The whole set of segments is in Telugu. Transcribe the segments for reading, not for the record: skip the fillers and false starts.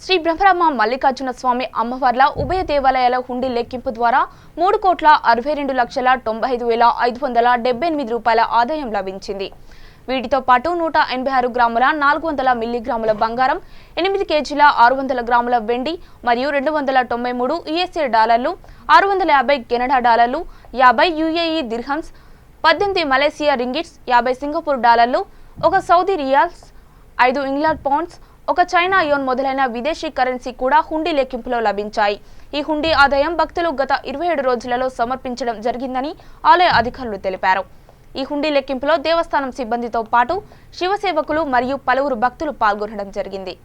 శ్రీ బ్రహ్మరామ మల్లికార్జున స్వామి అమ్మవార్ల ఉభయ దేవాలయాల హుండీ లెక్కింపు ద్వారా 3,62,95,578 రూపాయల ఆదాయం లభించింది. వీటితో పాటు 186 గ్రాముల 400 మిల్లీగ్రాముల బంగారం, 8 కేజీల 600 గ్రాముల వెండి మరియు 293 యుఎస్ఏ డాలర్లు, 650 కెనడా డాలర్లు, 50 UAE dirhams, 18 Malaysia ringgits, 50 Singapore డాలర్లు, 1 Saudi riyals, 5 England pounds, 1 China yuan మొదలైన విదేశీ కరెన్సీ కూడా హుండీ లెక్కింపులో లభించాయి. ఈ హుండీ ఆదాయం భక్తులు గత 27 రోజులలో సమర్పించడం జరిగిందని ఆలయ అధికారులు తెలిపారు. ఈ హుండీ లెక్కింపులో దేవస్థానం సిబ్బందితో పాటు శివసేవకులు మరియు పలువురు భక్తులు పాల్గొనడం జరిగింది.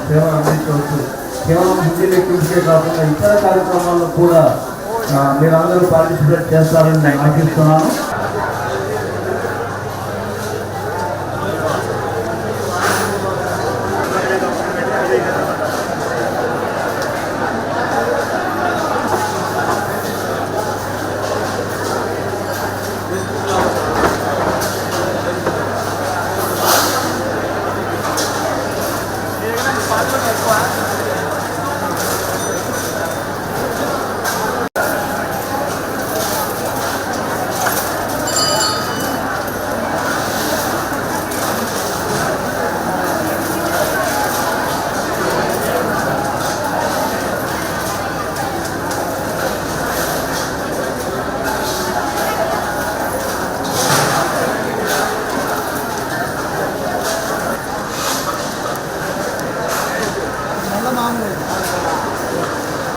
సేవలు అందించవచ్చు. కేవలం హిందీ లెక్కించే కాకుండా ఇతర కార్యక్రమాల్లో కూడా మీరందరూ పార్టిసిపేట్ చేస్తారని నేను ఆశిస్తున్నాను.